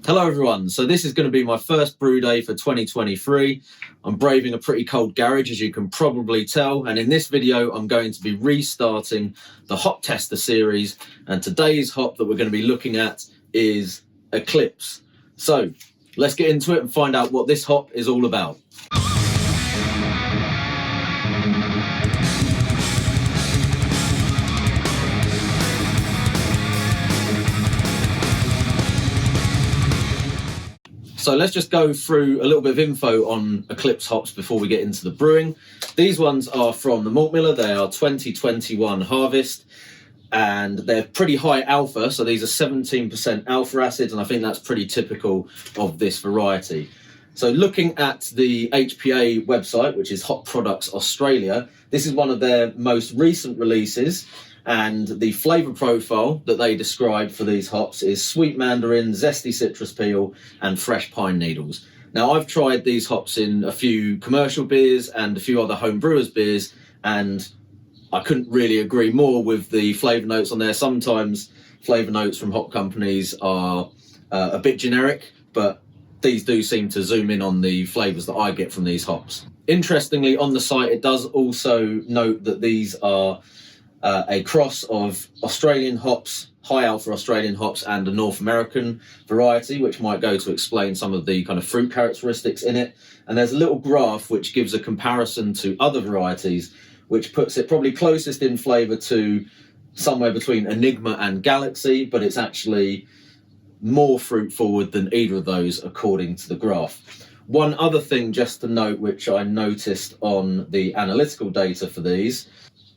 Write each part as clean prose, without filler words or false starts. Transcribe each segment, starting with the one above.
Hello everyone, so this is going to be my first brew day for 2023. I'm braving a pretty cold garage, as you can probably tell, and in this video I'm going to be restarting the hop tester series, and today's hop that we're going to be looking at is Eclipse. So let's get into it and find out what this hop is all about. So let's just go through a little bit of info on Eclipse hops before we get into the brewing. These ones are from the malt miller. They are 2021 harvest and they're pretty high alpha. So these are 17% alpha acid, and I think that's pretty typical of this variety. So looking at the HPA website, which is Hop Products Australia, this is one of their most recent releases. And the flavour profile that they describe for these hops is sweet mandarin, zesty citrus peel, and fresh pine needles. Now, I've tried these hops in a few commercial beers and a few other home brewers beers, and I couldn't really agree more with the flavour notes on there. Sometimes flavour notes from hop companies are a bit generic, but these do seem to zoom in on the flavours that I get from these hops. Interestingly, on the site, it does also note that these are a cross of Australian hops, high alpha Australian hops, and a North American variety, which might go to explain some of the kind of fruit characteristics in it. And there's a little graph which gives a comparison to other varieties, which puts it probably closest in flavour to somewhere between Enigma and Galaxy, but it's actually more fruit forward than either of those according to the graph. One other thing just to note, which I noticed on the analytical data for these,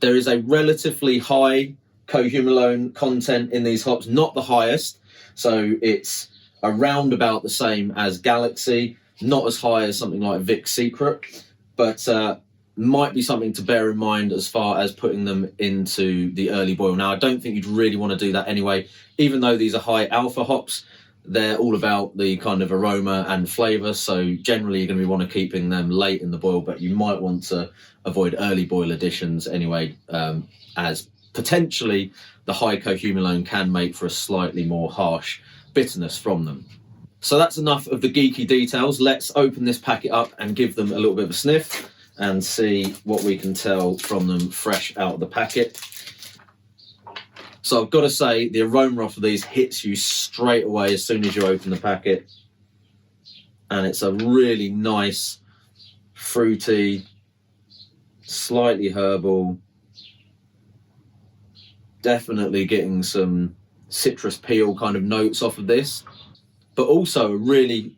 there is a relatively high cohumulone content in these hops, not the highest. So it's around about the same as Galaxy, not as high as something like Vic's Secret, but might be something to bear in mind as far as putting them into the early boil. Now, I don't think you'd really want to do that anyway. Even though these are high alpha hops, they're all about the kind of aroma and flavour. So generally you're going to be want to keeping them late in the boil, but you might want to avoid early boil additions anyway, as potentially the high cohumulone can make for a slightly more harsh bitterness from them. So that's enough of the geeky details. Let's open this packet up and give them a little bit of a sniff and see what we can tell from them fresh out of the packet. So I've got to say, the aroma off of these hits you straight away as soon as you open the packet. And it's a really nice, fruity, slightly herbal, definitely getting some citrus peel kind of notes off of this, but also a really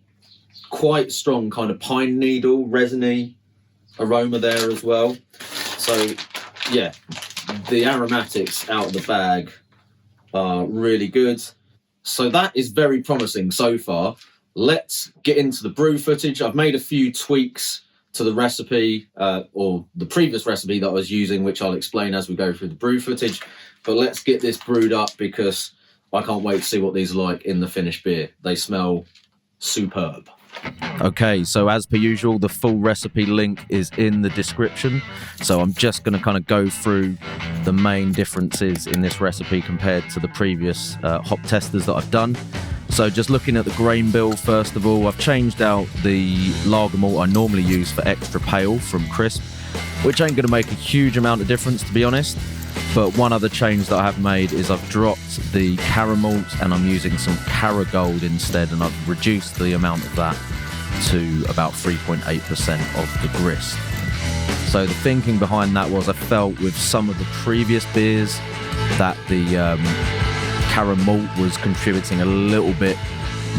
quite strong kind of pine needle, resiny aroma there as well. So yeah, the aromatics out of the bag are really good. So that is very promising so far. Let's get into the brew footage. I've made a few tweaks to the recipe, or the previous recipe that I was using, which I'll explain as we go through the brew footage. But let's get this brewed up because I can't wait to see what these are like in the finished beer. They smell superb. Okay, so as per usual, the full recipe link is in the description. So I'm just going to kind of go through the main differences in this recipe compared to the previous hop testers that I've done. So just looking at the grain bill, first of all, I've changed out the lager malt I normally use for extra pale from Crisp, which ain't going to make a huge amount of difference, to be honest. But one other change that I have made is I've dropped the caramel and I'm using some Caragold instead, and I've reduced the amount of that to about 3.8% of the grist. So the thinking behind that was I felt with some of the previous beers that the caramel was contributing a little bit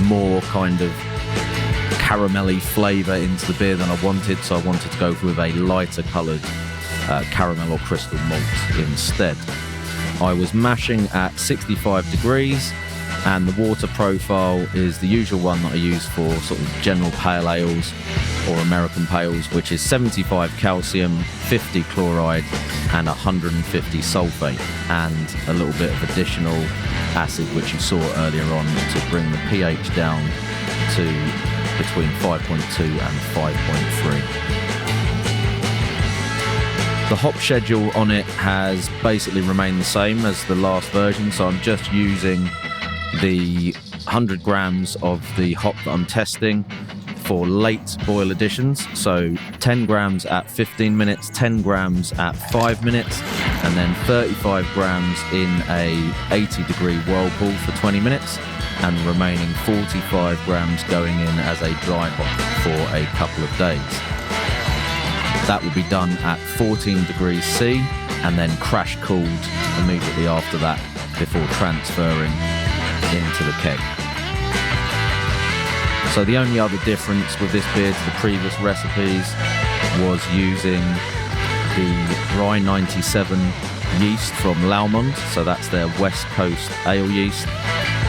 more kind of caramelly flavour into the beer than I wanted, so I wanted to go with a lighter coloured caramel or crystal malt instead. I was mashing at 65 degrees, and the water profile is the usual one that I use for sort of general pale ales or American pales, which is 75 calcium, 50 chloride and 150 sulfate, and a little bit of additional acid which you saw earlier on to bring the pH down to between 5.2 and 5.3. The hop schedule on it has basically remained the same as the last version, so I'm just using the 100 grams of the hop that I'm testing for late boil additions. So 10 grams at 15 minutes, 10 grams at 5 minutes, and then 35 grams in a 80-degree whirlpool for 20 minutes, and the remaining 45 grams going in as a dry hop for a couple of days. That will be done at 14 degrees C and then crash cooled immediately after that before transferring into the keg. So the only other difference with this beer to the previous recipes was using the Rye 97 yeast from Laumond, so that's their West Coast ale yeast.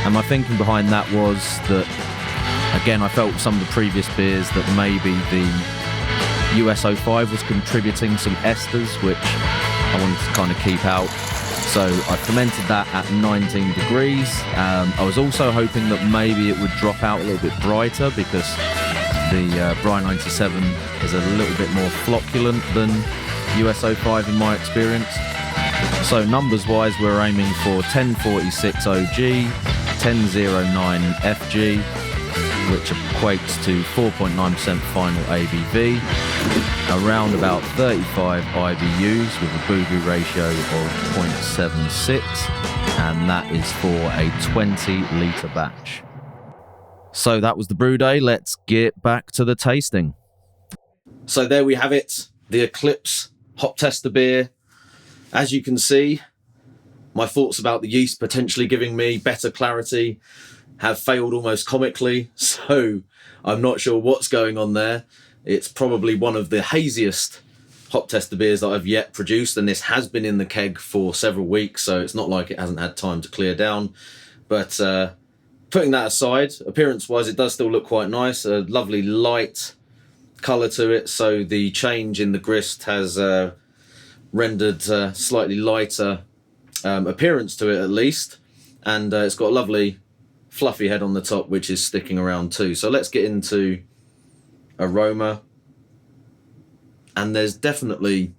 And my thinking behind that was that, again, I felt with some of the previous beers that maybe the US05 was contributing some esters, which I wanted to kind of keep out. So I fermented that at 19 degrees. I was also hoping that maybe it would drop out a little bit brighter, because the Rye 97 is a little bit more flocculent than US05 in my experience. So numbers wise, we're aiming for 1046 OG, 1009 FG, which equates to 4.9% final ABV, around about 35 IBUs with a Boobu ratio of 0.76, and that is for a 20-litre batch. So that was the brew day. Let's get back to the tasting. So there we have it, the Eclipse hop tester beer. As you can see, my thoughts about the yeast potentially giving me better clarity have failed almost comically, so I'm not sure what's going on there. It's probably one of the haziest hop tester beers that I've yet produced, and this has been in the keg for several weeks, so it's not like it hasn't had time to clear down. But putting that aside, appearance-wise, it does still look quite nice. A lovely light colour to it, so the change in the grist has rendered slightly lighter appearance to it at least, and it's got a lovely fluffy head on the top, which is sticking around too. So let's get into aroma, and there's definitely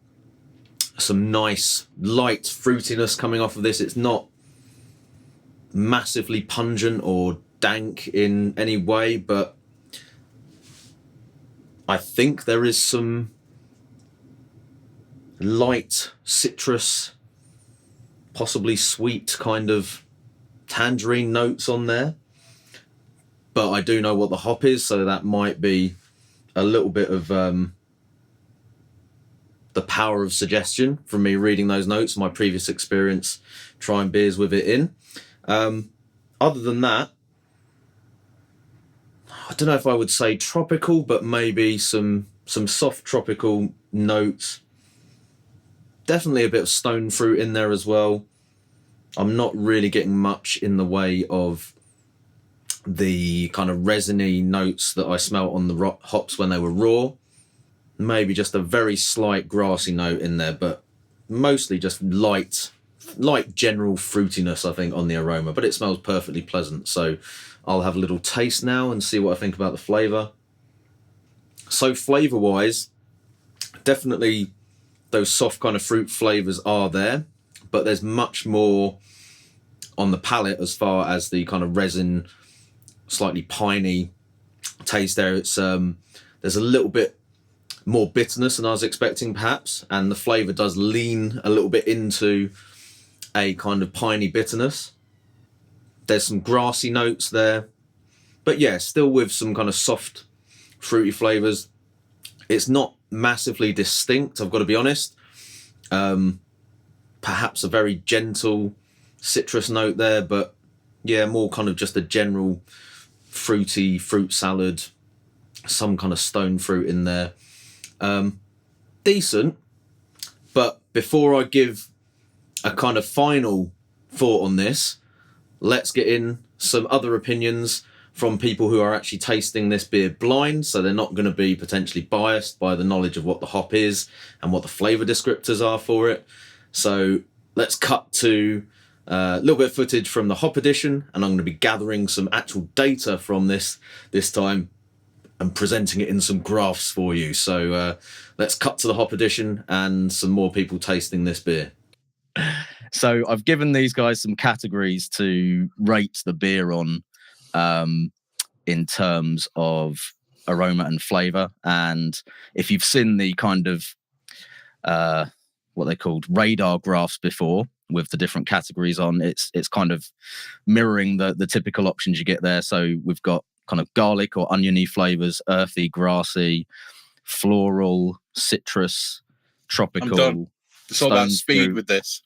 some nice light fruitiness coming off of this. It's not massively pungent or dank in any way, but I think there is some light citrus, possibly sweet kind of tangerine notes on there, but I do know what the hop is, so that might be a little bit of the power of suggestion from me reading those notes, my previous experience trying beers with it in. Other than that, I don't know if I would say tropical, but maybe some soft tropical notes. Definitely a bit of stone fruit in there as well. I'm not really getting much in the way of the kind of resiny notes that I smelt on the hops when they were raw. Maybe just a very slight grassy note in there, but mostly just light general fruitiness, I think, on the aroma, but it smells perfectly pleasant. So I'll have a little taste now and see what I think about the flavour. So flavour wise, definitely those soft kind of fruit flavours are there, but there's much more on the palate as far as the kind of resin, slightly piney taste there. It's there's a little bit more bitterness than I was expecting perhaps, and the flavour does lean a little bit into a kind of piney bitterness. There's some grassy notes there, but yeah, still with some kind of soft fruity flavours. It's not massively distinct, I've got to be honest. Perhaps a very gentle citrus note there, but yeah, more kind of just a general fruity fruit salad, some kind of stone fruit in there. Decent, but before I give a kind of final thought on this, let's get in some other opinions from people who are actually tasting this beer blind, so they're not going to be potentially biased by the knowledge of what the hop is and what the flavour descriptors are for it. So let's cut to a little bit of footage from the hop edition, and I'm going to be gathering some actual data from this time and presenting it in some graphs for you. So let's cut to the hop edition and some more people tasting this beer. So I've given these guys some categories to rate the beer on in terms of aroma and flavour. And if you've seen the kind of what they called radar graphs before with the different categories on, it's kind of mirroring the typical options you get there. So we've got kind of garlic or oniony flavours, earthy, grassy, floral, citrus, tropical. I'm done. It's all about speed with this.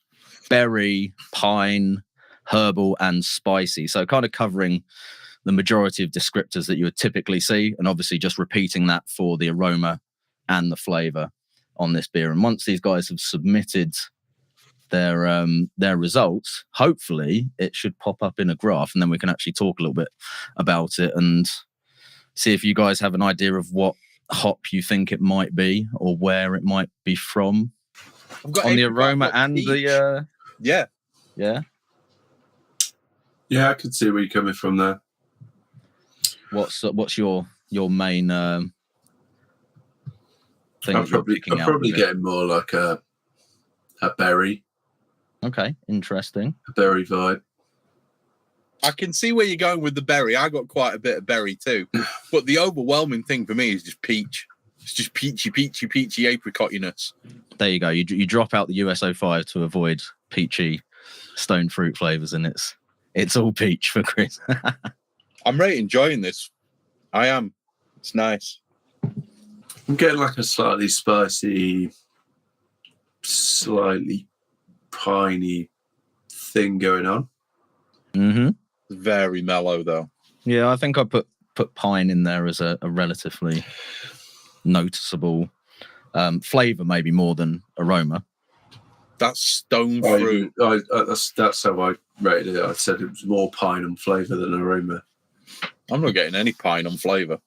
Berry, pine, herbal, and spicy. So kind of covering the majority of descriptors that you would typically see, and obviously just repeating that for the aroma and the flavour on this beer. And once these guys have submitted their results, hopefully it should pop up in a graph, and then we can actually talk a little bit about it and see if you guys have an idea of what hop you think it might be or where it might be from. I've got on the aroma and peach. the yeah. I could see where you're coming from there. What's your main thing? I'm probably getting more like a berry. Okay, interesting. A berry vibe. I can see where you're going with the berry. I got quite a bit of berry too, but the overwhelming thing for me is just peach. It's just peachy apricotiness. There you go. You drop out the US-05 to avoid peachy stone fruit flavors, and it's all peach for Chris. I'm really enjoying this. I am. It's nice. I'm getting like a slightly spicy, slightly piney thing going on. Mm-hmm. Very mellow though. Yeah, I think I put pine in there as a relatively noticeable flavor, maybe more than aroma. That's stone fruit. That's how I rated it. I said it was more pine and flavour than aroma. I'm not getting any pine on flavour.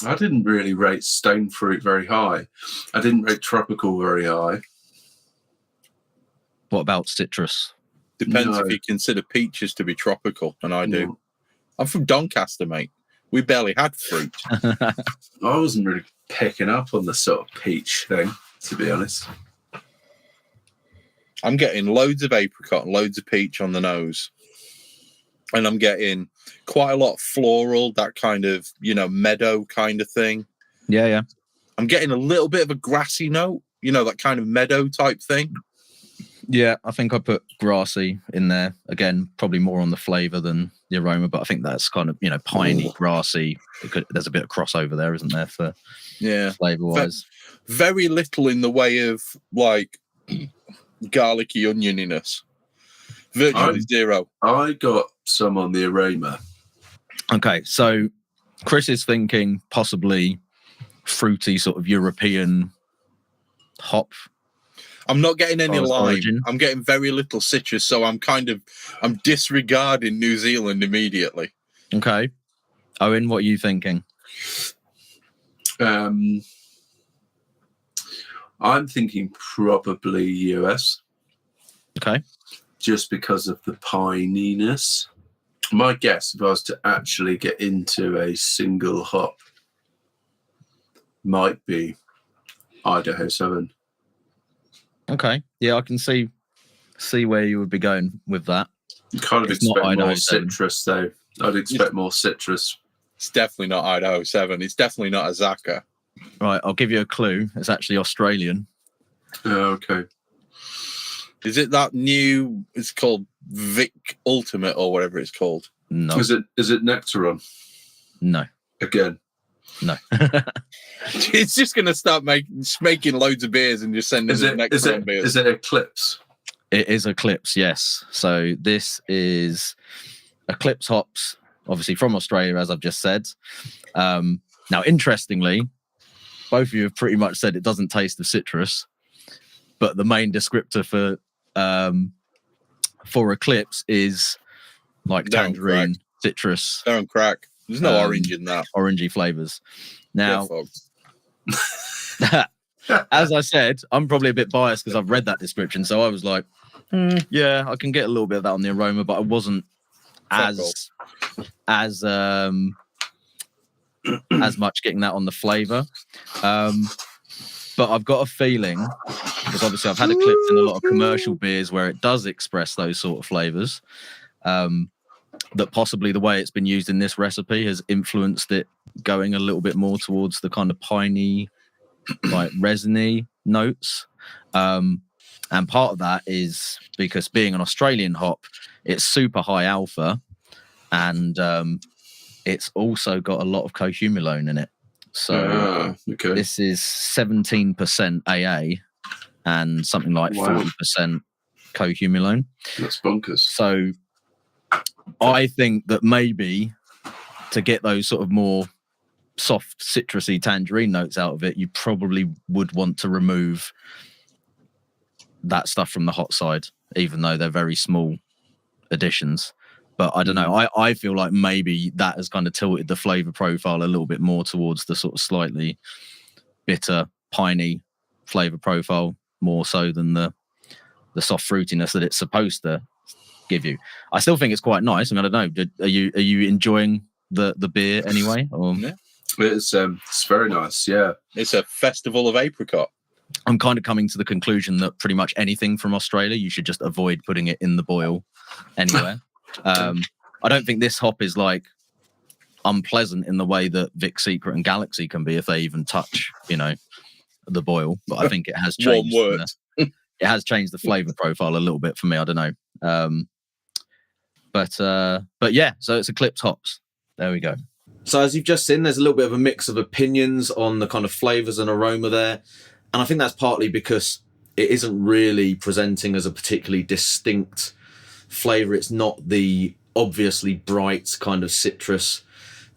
I didn't really rate stone fruit very high. I didn't rate tropical very high. What about citrus? Depends if you consider peaches to be tropical, and I do. I'm from Doncaster, mate. We barely had fruit. I wasn't really picking up on the sort of peach thing, to be honest. I'm getting loads of apricot and loads of peach on the nose. And I'm getting quite a lot of floral, that kind of, meadow kind of thing. Yeah. I'm getting a little bit of a grassy note, that kind of meadow type thing. Yeah, I think I put grassy in there. Again, probably more on the flavour than the aroma, but I think that's kind of, piney, grassy. There's a bit of crossover there, isn't there, for flavour-wise? Very little in the way of, like, garlicky onioniness. Virtually zero. I got some on the aroma. Okay, so Chris is thinking possibly fruity, sort of European hop. I'm not getting any lime. Origin. I'm getting very little citrus, so I'm disregarding New Zealand immediately. Okay. Owen, what are you thinking? I'm thinking probably US. Okay. Just because of the pininess. My guess, if I was to actually get into a single hop, might be Idaho 7. Okay. Yeah, I can see where you would be going with that. You kind of expect more citrus, though. I'd expect more citrus. It's definitely not Idaho 7. It's definitely not a Zaka. Right, I'll give you a clue. It's actually Australian. Oh, okay. Is it that new? It's called Vic Ultimate or whatever it's called. No. Is it Nectaron? No. Again. No. It's just going to start making loads of beers and just sending Nectaron beers. Is it Eclipse? It is Eclipse, yes. So this is Eclipse hops, obviously from Australia, as I've just said. Now, interestingly, both of you have pretty much said it doesn't taste of citrus, but the main descriptor for Eclipse is like tangerine, citrus. They're on crack. There's no orange in that. Orangey flavours. Now, as I said, I'm probably a bit biased because I've read that description. So I was like, yeah, I can get a little bit of that on the aroma, but I wasn't as much getting that on the flavour. But I've got a feeling, because obviously I've had Eclipse in a lot of commercial beers where it does express those sort of flavours. that possibly the way it's been used in this recipe has influenced it going a little bit more towards the kind of piney, like resiny notes. And part of that is because being an Australian hop, it's super high alpha, and it's also got a lot of cohumulone in it. So this is 17% AA and something like 40% cohumulone. That's bonkers. So I think that maybe to get those sort of more soft citrusy tangerine notes out of it, you probably would want to remove that stuff from the hot side, even though they're very small additions. But I don't know. I feel like maybe that has kind of tilted the flavour profile a little bit more towards the sort of slightly bitter, piney flavour profile, more so than the soft fruitiness that it's supposed to give you. I still think it's quite nice. I mean, I don't know. Are you enjoying the beer anyway? Or? Yeah. It's very nice. Yeah, it's a festival of apricot. I'm kind of coming to the conclusion that pretty much anything from Australia, you should just avoid putting it in the boil anywhere. I don't think this hop is like unpleasant in the way that Vic Secret and Galaxy can be if they even touch, the boil. But I think it has changed. It has changed the flavour profile a little bit for me. I don't know. But yeah, so it's Eclipse hops. There we go. So as you've just seen, there's a little bit of a mix of opinions on the kind of flavours and aroma there. And I think that's partly because it isn't really presenting as a particularly distinct flavour. It's not the obviously bright kind of citrus,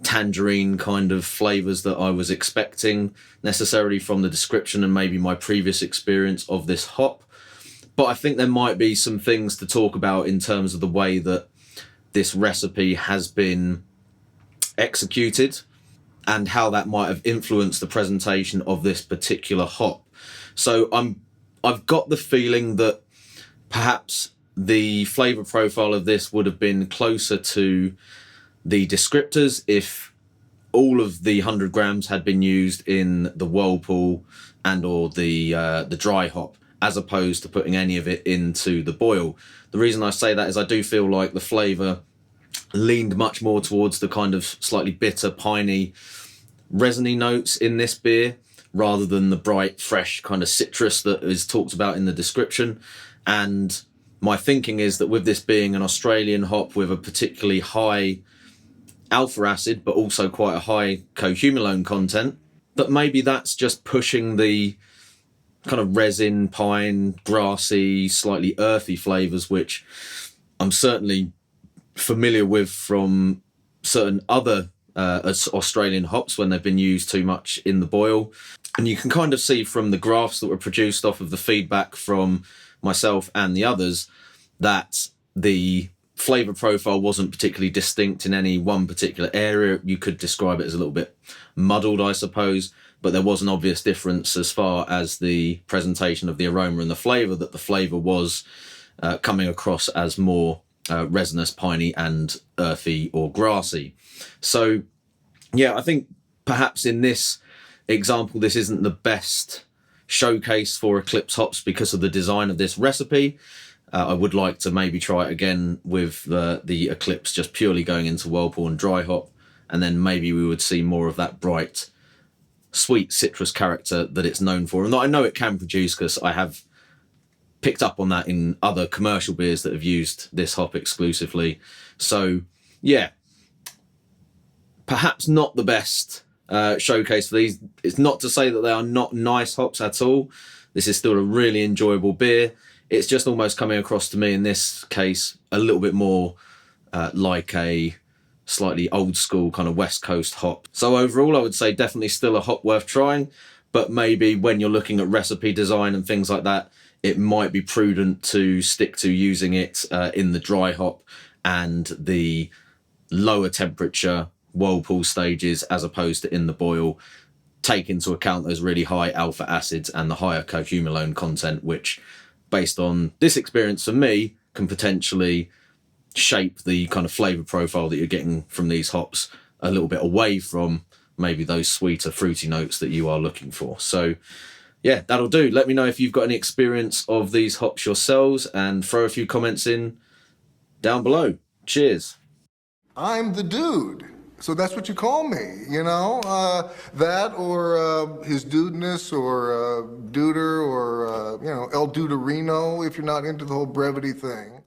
tangerine kind of flavours that I was expecting necessarily from the description and maybe my previous experience of this hop. But I think there might be some things to talk about in terms of the way that this recipe has been executed and how that might have influenced the presentation of this particular hop. So I've got the feeling that perhaps the flavour profile of this would have been closer to the descriptors if all of the 100 grams had been used in the whirlpool and or the dry hop, as opposed to putting any of it into the boil. The reason I say that is I do feel like the flavour leaned much more towards the kind of slightly bitter, piney, resiny notes in this beer, rather than the bright, fresh kind of citrus that is talked about in the description. And my thinking is that with this being an Australian hop with a particularly high alpha acid, but also quite a high cohumulone content, that maybe that's just pushing the kind of resin, pine, grassy, slightly earthy flavours, which I'm certainly familiar with from certain other Australian hops when they've been used too much in the boil. And you can kind of see from the graphs that were produced off of the feedback from myself and the others that the flavour profile wasn't particularly distinct in any one particular area. You could describe it as a little bit muddled, I suppose, but there was an obvious difference as far as the presentation of the aroma and the flavour, that the flavour was coming across as more resinous, piney and earthy or grassy. So yeah, I think perhaps in this example this isn't the best showcase for Eclipse hops because of the design of this recipe. I would like to maybe try it again with the Eclipse just purely going into whirlpool and dry hop, and then maybe we would see more of that bright sweet citrus character that it's known for, and that I know it can produce because I have picked up on that in other commercial beers that have used this hop exclusively. So yeah, perhaps not the best showcase for these. It's not to say that they are not nice hops at all. This is still a really enjoyable beer. It's just almost coming across to me in this case a little bit more like a slightly old school kind of West Coast hop. So overall I would say definitely still a hop worth trying, but maybe when you're looking at recipe design and things like that, it might be prudent to stick to using it in the dry hop and the lower temperature whirlpool stages as opposed to in the boil. Take into account those really high alpha acids and the higher cohumulone content, which based on this experience for me can potentially shape the kind of flavour profile that you're getting from these hops a little bit away from maybe those sweeter fruity notes that you are looking for. So yeah, that'll do. Let me know if you've got any experience of these hops yourselves and throw a few comments in down below. Cheers. I'm the dude. So that's what you call me, you know? That or his dudeness or duder or, you know, El Duderino if you're not into the whole brevity thing.